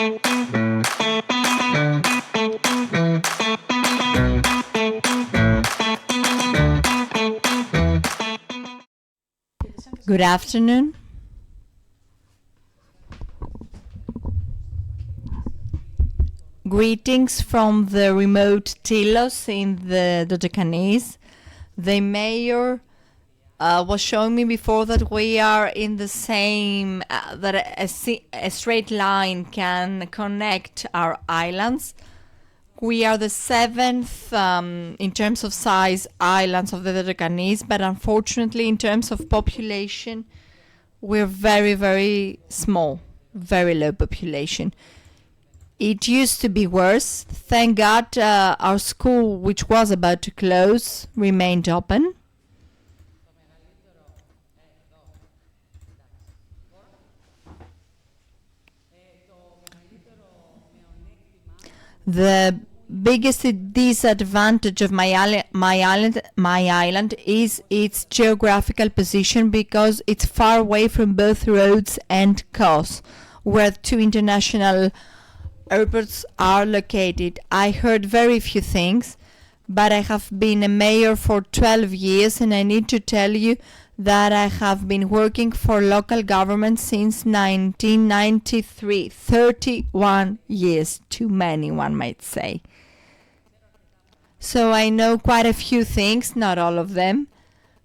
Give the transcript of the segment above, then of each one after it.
Good afternoon. Greetings from the remote Tilos in the Dodecanese. The mayor was showing me before that we are in the same, that a straight line can connect our islands. We are the seventh, in terms of size, islands of the Dodecanese, but unfortunately, in terms of population, we're very, very small, very low population. It used to be worse. Thank God our school, which was about to close, remained open. The biggest disadvantage of my island is its geographical position, because it's far away from both roads and coasts, where two international airports are located. I heard very few things, but I have been a mayor for 12 years, and I need to tell you that I have been working for local government since 1993. 31 years, too many, one might say. So I know quite a few things, not all of them,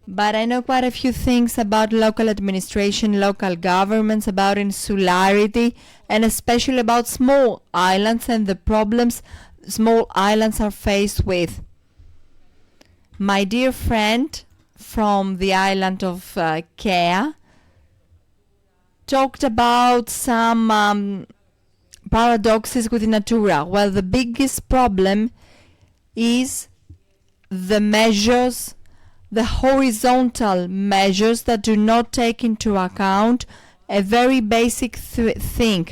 but I know quite a few things about local administration, local governments, about insularity, and especially about small islands and the problems small islands are faced with. My dear friend from the island of Kea talked about some paradoxes with Natura. Well, the biggest problem is the measures, the horizontal measures that do not take into account a very basic thing.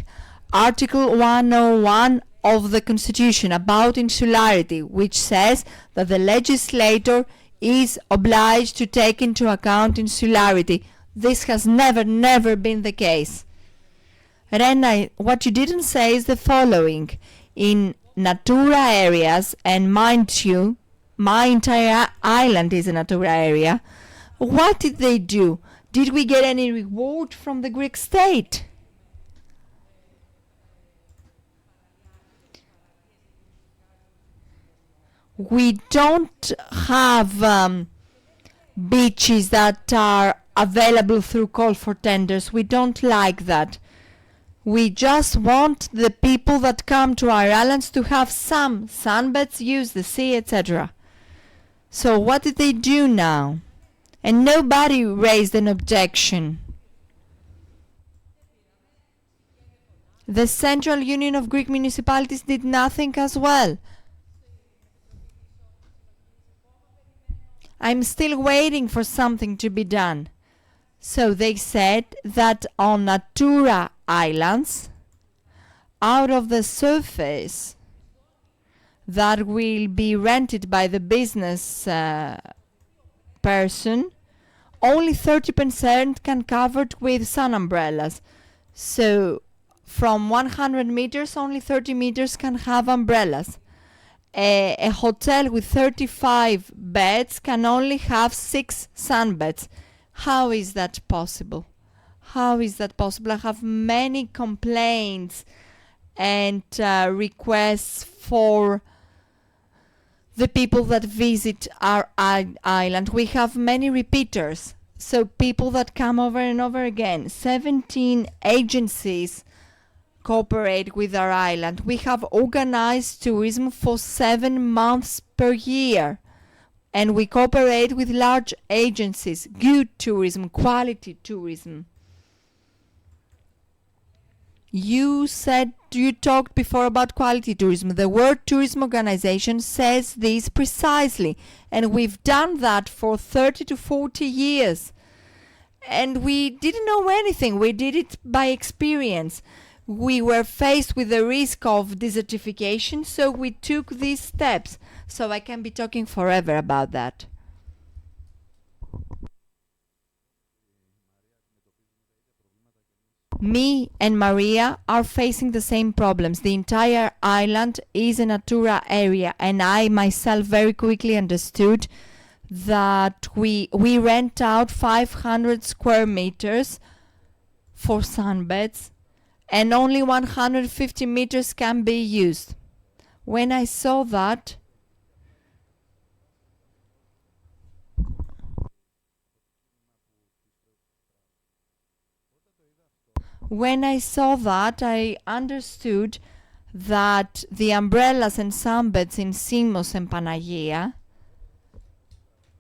Article 101 of the Constitution about insularity, which says that the legislator is obliged to take into account insularity. This has never been the case. Rena, what you didn't say is the following. In Natura areas, and mind you, my entire island is a Natura area, what did they do? Did we get any reward from the Greek state? We don't have beaches that are available through call for tenders. We don't like that. We just want the people that come to our islands to have some sunbeds, use the sea, etc. So what did they do now? And nobody raised an objection. The Central Union of Greek Municipalities did nothing as well. I'm still waiting for something to be done. So they said that on Natura islands, out of the surface that will be rented by the business person, only 30% can covered with sun umbrellas. So from 100 meters, only 30 meters can have umbrellas. A hotel with 35 beds can only have 6 sunbeds. How is that possible? How is that possible? I have many complaints and requests for the people that visit our island. We have many repeaters, so people that come over and over again. 17 agencies cooperate with our island. We have organized tourism for 7 months per year, and we cooperate with large agencies. Good tourism, quality tourism. You talked before about quality tourism. The World Tourism Organization says this precisely, and we've done that for 30 to 40 years. And we didn't know anything. We did it by experience. We were faced with the risk of desertification, so we took these steps. So I can be talking forever about that. Me and Maria are facing the same problems. The entire island is a Natura area, and I myself very quickly understood that we rent out 500 square meters for sunbeds, and only 150 meters can be used. When I saw that, I understood that the umbrellas and sunbeds in Simos and Panagia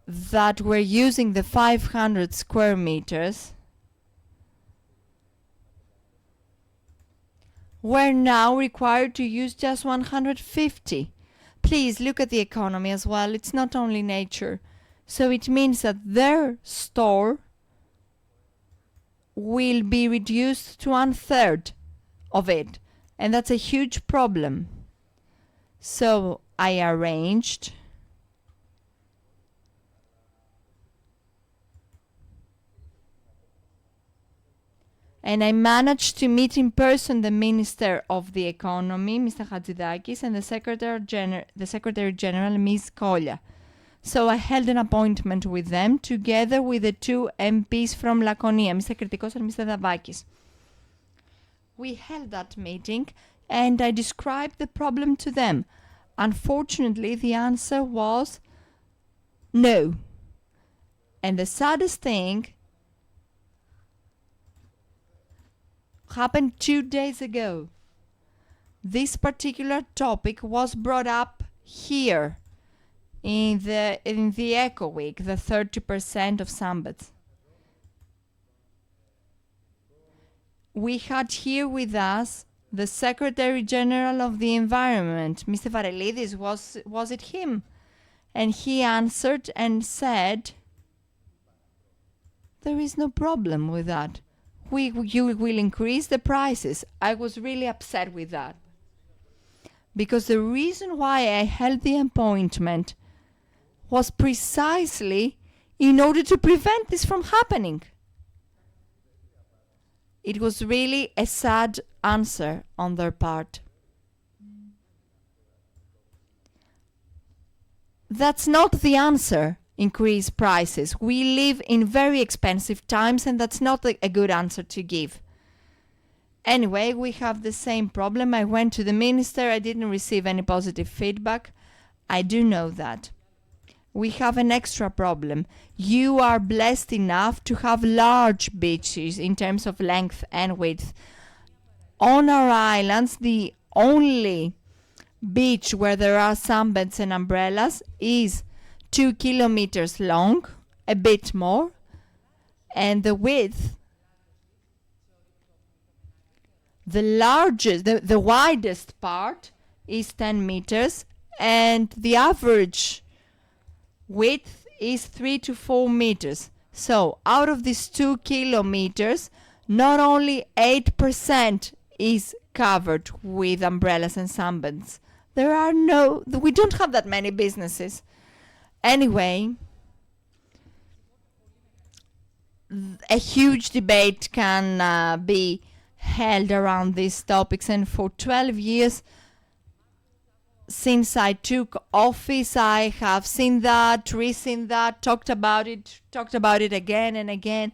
that were using the 500 square meters were now required to use just 150. Please look at the economy as well. It's not only nature. So it means that their store will be reduced to 1/3 of it. And that's a huge problem. So I arranged and I managed to meet in person the Minister of the Economy, Mr. Hatzidakis, and the Secretary General, Ms. Kolya. So I held an appointment with them, together with the two MPs from Laconia, Mr. Kritikos and Mr. Davakis. We held that meeting, and I described the problem to them. Unfortunately, the answer was no. And the saddest thing happened 2 days ago. This particular topic was brought up here in the Eco Week, the 30% of sunbeds. We had here with us the Secretary General of the Environment, Mr. Varelidis. Was it him? And he answered and said, there is no problem with that. You will increase the prices. I was really upset with that. Because the reason why I held the appointment was precisely in order to prevent this from happening. It was really a sad answer on their part. That's not the answer, increase prices. We live in very expensive times, and that's not a good answer to give. Anyway, we have the same problem. I went to the minister. I didn't receive any positive feedback. I do know that. We have an extra problem. You are blessed enough to have large beaches in terms of length and width. On our islands, the only beach where there are sunbeds and umbrellas is 2 kilometers long, a bit more, and the width, the widest part is 10 meters, and the average width is 3 to 4 meters. So out of these 2 kilometers, not only 8% is covered with umbrellas and sunbeds. We don't have that many businesses. Anyway, a huge debate can be held around these topics, and for 12 years since I took office, I have seen that, re-seen that, talked about it again and again,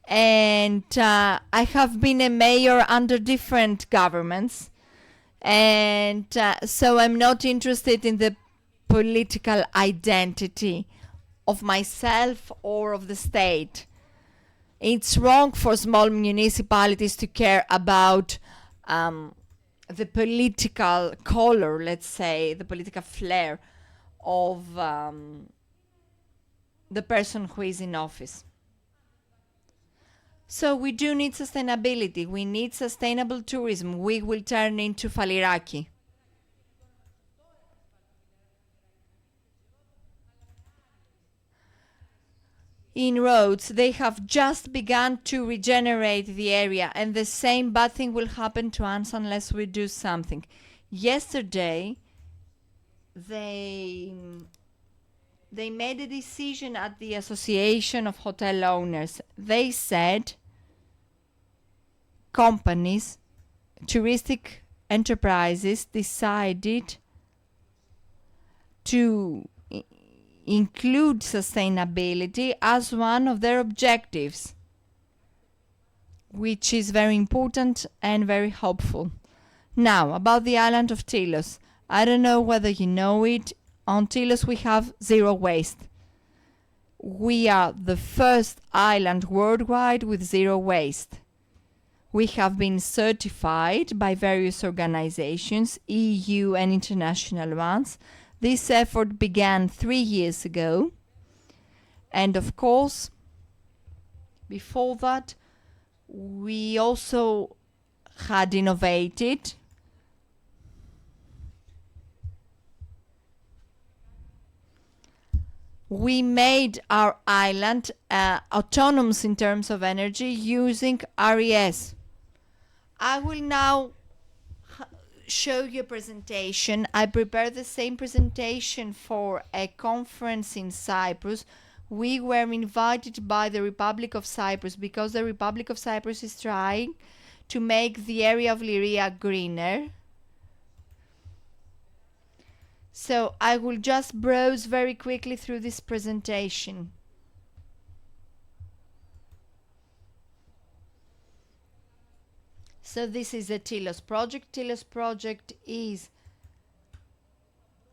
and I have been a mayor under different governments, and so I'm not interested in the political identity of myself or of the state. It's wrong for small municipalities to care about the political color, let's say, the political flair of the person who is in office. So we do need sustainability. We need sustainable tourism. We will turn into Faliraki. In roads, they have just begun to regenerate the area, and the same bad thing will happen to us unless we do something. Yesterday, they made a decision at the Association of Hotel Owners. They said, companies, touristic enterprises decided to include sustainability as one of their objectives, which is very important and very hopeful. Now, about the island of Tilos. I don't know whether you know it. On Tilos we have zero waste. We are the first island worldwide with zero waste. We have been certified by various organizations, EU and international ones. This effort began 3 years ago. And of course, before that, we also had innovated. We made our island autonomous in terms of energy using RES. I will now show you a presentation. I prepared the same presentation for a conference in Cyprus. We were invited by the Republic of Cyprus because the Republic of Cyprus is trying to make the area of Lyria greener. So I will just browse very quickly through this presentation. So this is the Tilos project. Tilos project is,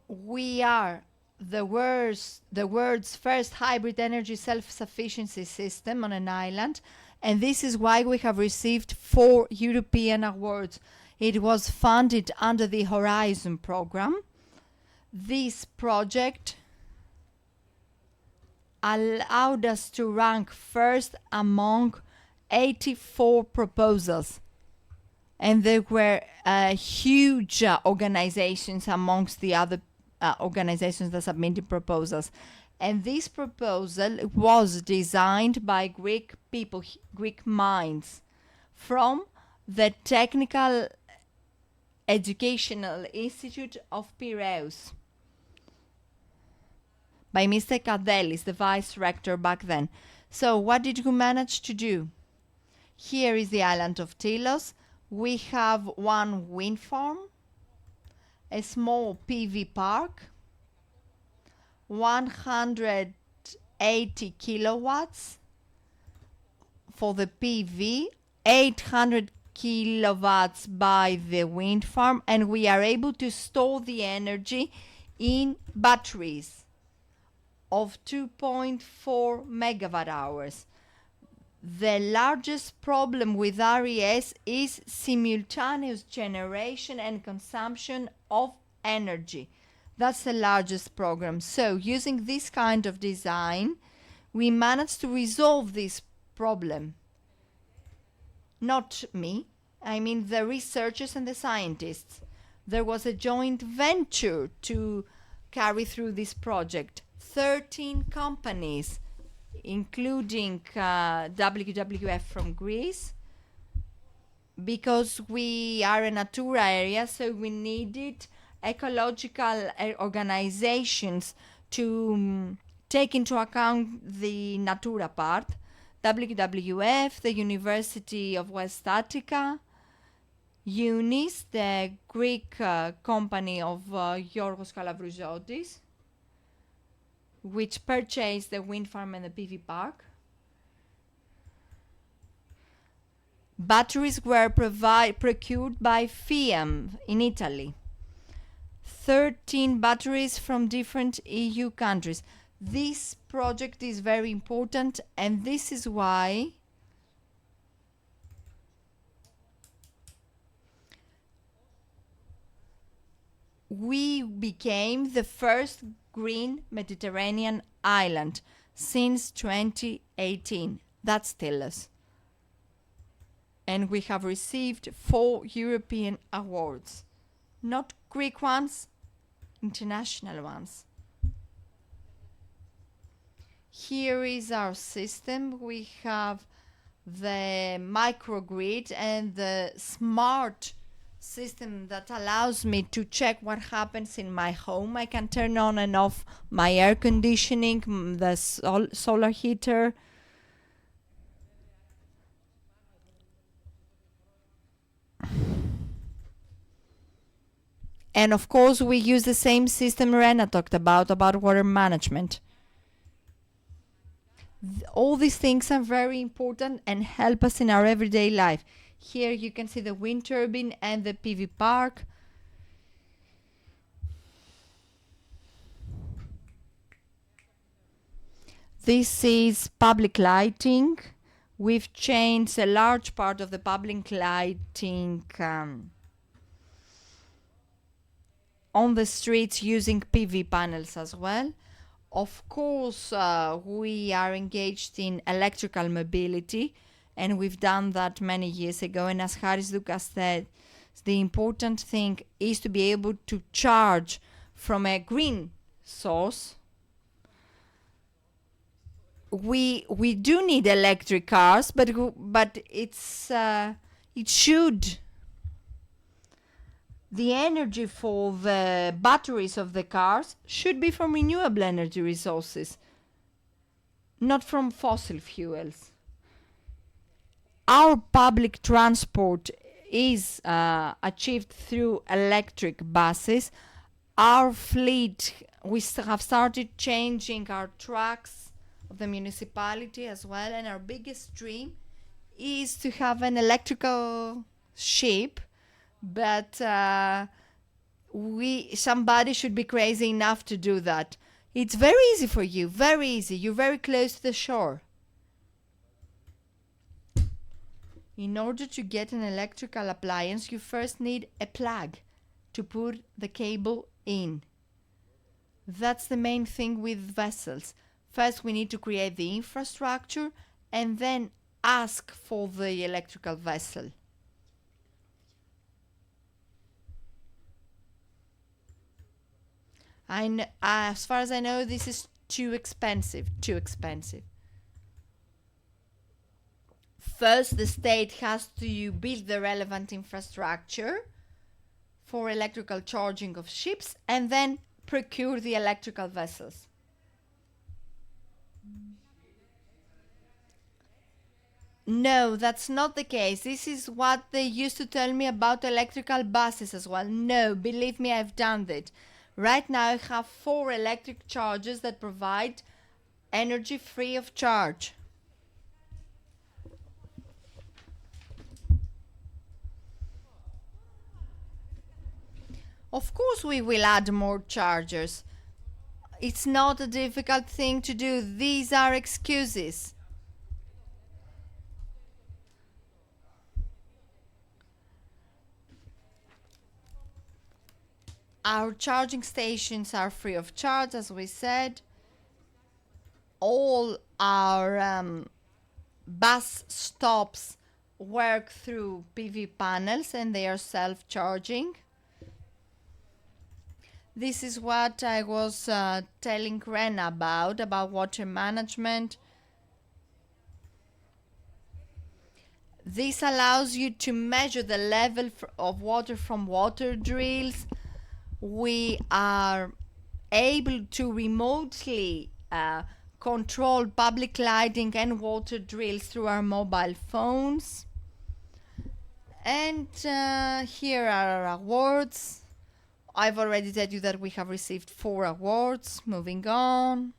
we are the world's first hybrid energy self-sufficiency system on an island, and this is why we have received 4 European awards. It was funded under the Horizon program. This project allowed us to rank first among 84 proposals. And there were huge organizations amongst the other organizations that submitted proposals. And this proposal was designed by Greek people, Greek minds, from the Technical Educational Institute of Piraeus, by Mr. Kadelis, the vice rector back then. So what did we manage to do? Here is the island of Tilos. We have one wind farm, a small PV park, 180 kilowatts for the PV, 800 kilowatts by the wind farm, and we are able to store the energy in batteries of 2.4 megawatt hours. The largest problem with RES is simultaneous generation and consumption of energy. That's the largest problem. So using this kind of design, we managed to resolve this problem. Not me, I mean the researchers and the scientists. There was a joint venture to carry through this project. 13 companies, including WWF from Greece, because we are a Natura area, so we needed ecological organizations to take into account the Natura part. WWF, the University of West Attica, UNIS, the Greek company of Giorgos Kalavrouzotis, which purchased the wind farm and the PV park. Batteries were procured by FIAM in Italy. 13 batteries from different EU countries. This project is very important, and this is why we became the first green Mediterranean island since 2018. That's Tilos. And we have received 4 European awards. Not Greek ones, international ones. Here is our system. We have the microgrid and the smart system that allows me to check what happens in my home. I can turn on and off my air conditioning, the solar heater. And of course, we use the same system Rena talked about water management. All these things are very important and help us in our everyday life. Here you can see the wind turbine and the PV park. This is public lighting. We've changed a large part of the public lighting on the streets using PV panels as well. Of course, we are engaged in electrical mobility, and we've done that many years ago. And as Haris Lucas said, the important thing is to be able to charge from a green source. We do need electric cars, but it's it should. The energy for the batteries of the cars should be from renewable energy resources, not from fossil fuels. Our public transport is achieved through electric buses. Our fleet, we have started changing our trucks of the municipality as well, and our biggest dream is to have an electrical ship, but somebody should be crazy enough to do that. It's very easy for you, very easy. You're very close to the shore. In order to get an electrical appliance, you first need a plug to put the cable in. That's the main thing with vessels. First, we need to create the infrastructure and then ask for the electrical vessel. As far as I know, this is too expensive. First, the state has to build the relevant infrastructure for electrical charging of ships and then procure the electrical vessels. No, that's not the case. This is what they used to tell me about electrical buses as well. No, believe me, I've done that. Right now I have 4 electric chargers that provide energy free of charge. Of course we will add more chargers. It's not a difficult thing to do. These are excuses. Our charging stations are free of charge, as we said. All our bus stops work through PV panels and they are self-charging. This is what I was telling Rena about water management. This allows you to measure the level of water from water drills. We are able to remotely control public lighting and water drills through our mobile phones. And here are our awards. I've already told you that we have received 4 awards. Moving on.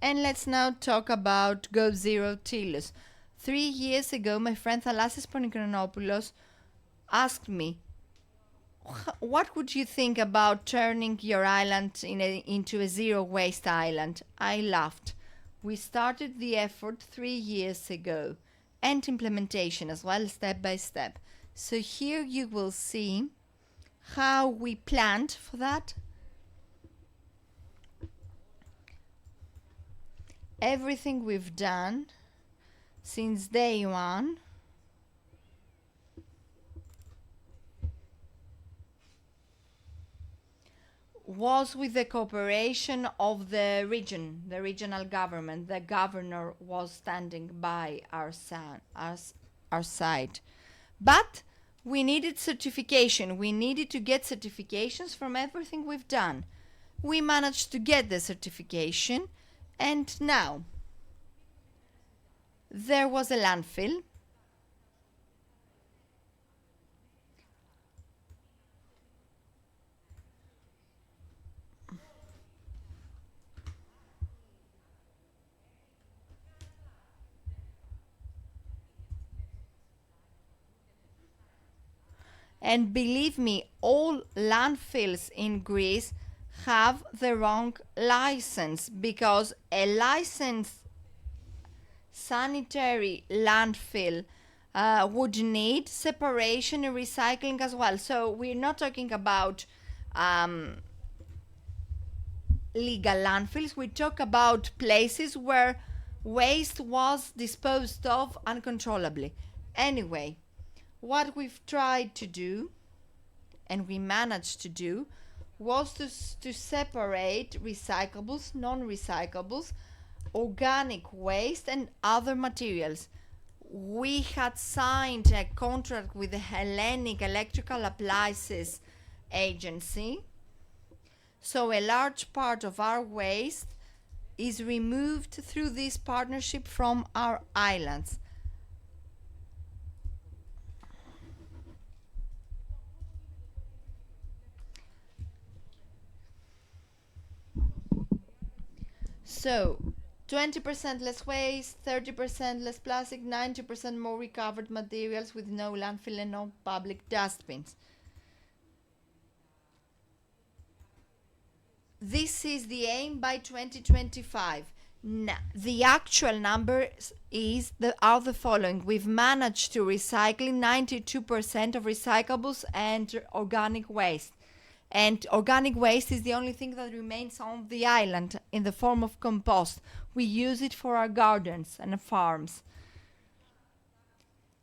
And let's now talk about Go Zero Tilos. 3 years ago, my friend Thalasis Ponikranopoulos asked me, what would you think about turning your island into a zero waste island? I laughed. We started the effort 3 years ago and implementation as well, step by step. So here you will see how we planned for that. Everything we've done since day one was with the cooperation of the region, the regional government. The governor was standing by our side. But we needed certification. We needed to get certifications from everything we've done. We managed to get the certification, and now there was a landfill. And believe me, all landfills in Greece have the wrong license, because a licensed sanitary landfill would need separation and recycling as well. So we're not talking about legal landfills. We talk about places where waste was disposed of uncontrollably. Anyway, what we've tried to do, and we managed to do, was to separate recyclables, non-recyclables, organic waste, and other materials. We had signed a contract with the Hellenic Electrical Appliances Agency, so a large part of our waste is removed through this partnership from our islands. So 20% less waste, 30% less plastic, 90% more recovered materials with no landfill and no public dustbins. This is the aim by 2025. The actual numbers are the following. We've managed to recycle 92% of recyclables and organic waste. And organic waste is the only thing that remains on the island in the form of compost. We use it for our gardens and farms.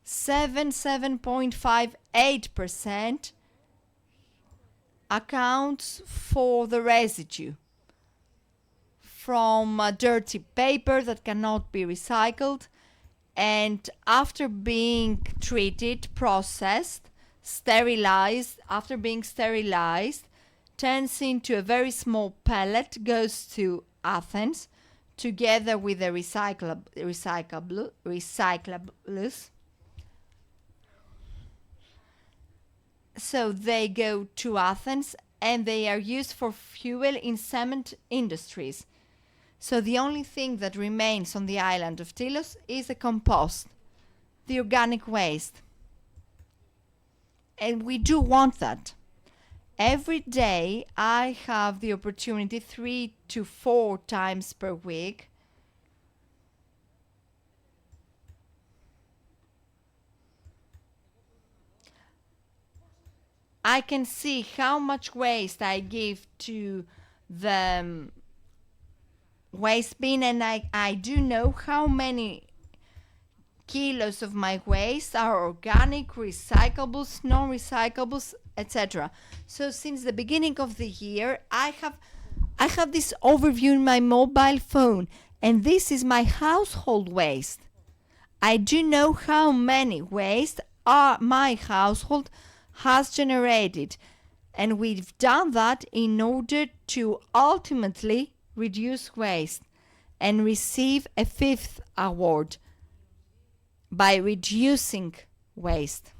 7.58% accounts for the residue from dirty paper that cannot be recycled, and after being treated, processed, sterilized, after being sterilized, turns into a very small pellet, goes to Athens together with the recyclables. So they go to Athens and they are used for fuel in cement industries. So the only thing that remains on the island of Tilos is the compost, the organic waste. And we do want that. Every day I have the opportunity 3 to 4 times per week I can see how much waste I give to the waste bin, and I do know how many kilos of my waste are organic, recyclables, non-recyclables, etc. So since the beginning of the year, I have this overview in my mobile phone, and this is my household waste. I do know how many waste my household has generated, and we've done that in order to ultimately reduce waste and receive a 5th award by reducing waste.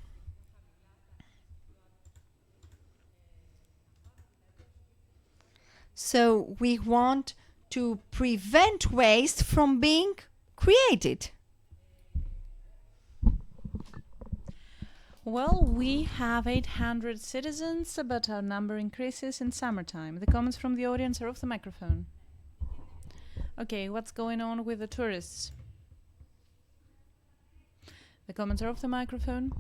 So we want to prevent waste from being created. Well, we have 800 citizens, but our number increases in summertime. The comments from the audience are off the microphone. Okay, what's going on with the tourists? The comments are off the microphone.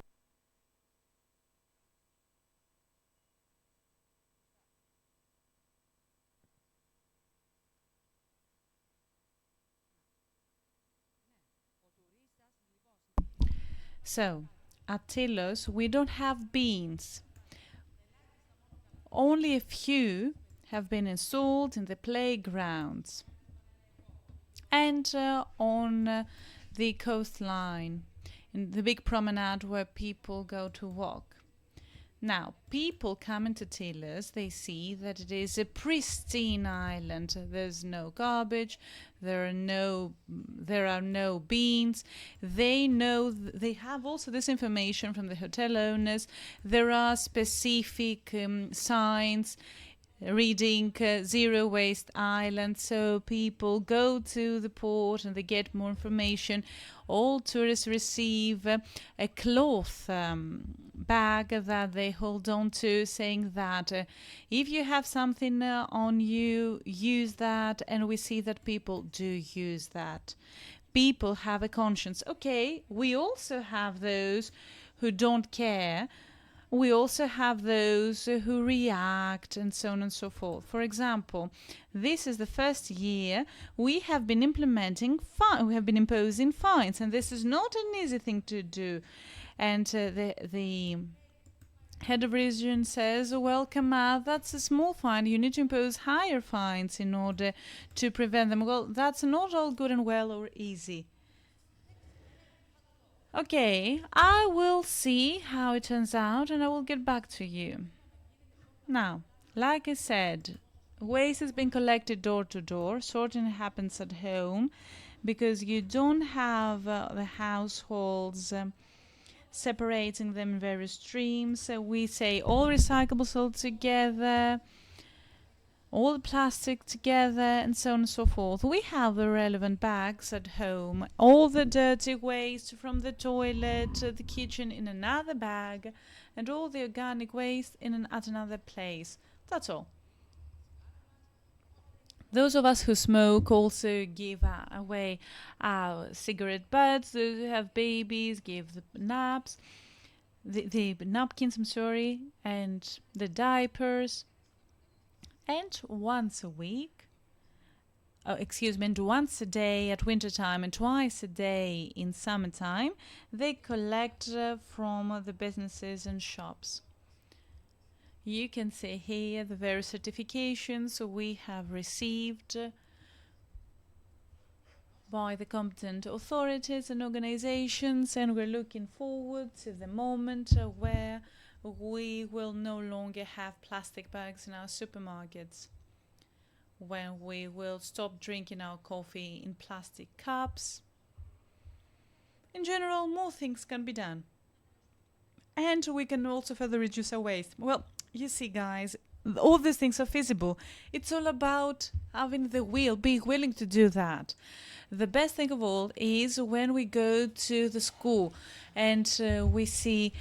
So, at Tilos, we don't have beans. Only a few have been installed in the playgrounds and on the coastline, in the big promenade where people go to walk. Now, people coming to Tilos, they see that it is a pristine island. There's no garbage, there are no beans. They know, they have also this information from the hotel owners. There are specific signs reading Zero Waste Island, so people go to the port and they get more information. All tourists receive a cloth bag that they hold on to, saying that if you have something on you, use that. And we see that people do use that. People have a conscience. Okay, we also have those who don't care. We also have those who react, and so on and so forth. For example, this is the first year we have been imposing fines, and this is not an easy thing to do. And the head of region says, well, Kamma, that's a small fine. You need to impose higher fines in order to prevent them. Well, that's not all good and well or easy. Okay, I will see how it turns out and I will get back to you. Now, like I said, waste has been collected door to door. Sorting happens at home because you don't have the households separating them in various streams. So we say all recyclables all together, all the plastic together, and so on and so forth. We have the relevant bags at home, all the dirty waste from the toilet, the kitchen in another bag, and all the organic waste at another place. That's all. Those of us who smoke also give away our cigarette butts. Those who have babies give the napkins, and the diapers. And once a week, and once a day at winter time and twice a day in summertime, they collect from the businesses and shops. You can see here the various certifications we have received by the competent authorities and organizations, and we're looking forward to the moment where we will no longer have plastic bags in our supermarkets, when we will stop drinking our coffee in plastic cups. In general, more things can be done. And we can also further reduce our waste. Well, you see, guys, all these things are feasible. It's all about having the will, being willing to do that. The best thing of all is when we go to the school and we see,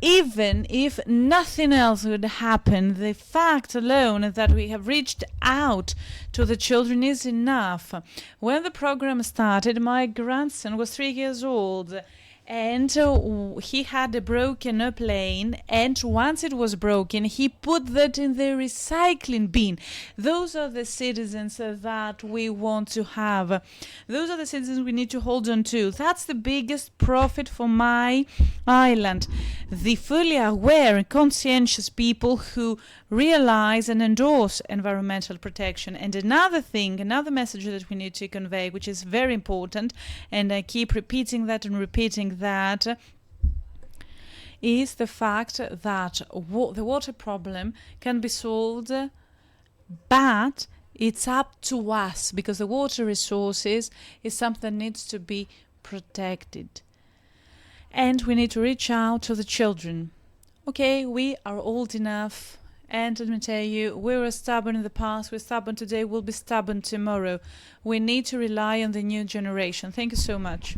even if nothing else would happen, the fact alone that we have reached out to the children is enough. When the program started, my grandson was 3 years old, and he had a broken plane, and once it was broken, he put that in the recycling bin. Those are the citizens that we want to have. Those are the citizens we need to hold on to. That's the biggest profit for my island. The fully aware and conscientious people who realize and endorse environmental protection. And another message that we need to convey, which is very important, and I keep repeating that, is the fact that the water problem can be solved, but it's up to us, because the water resources is something that needs to be protected. And we need to reach out to the children. Okay, we are old enough, and let me tell you, we were stubborn in the past, we're stubborn today, we'll be stubborn tomorrow. We need to rely on the new generation. Thank you so much.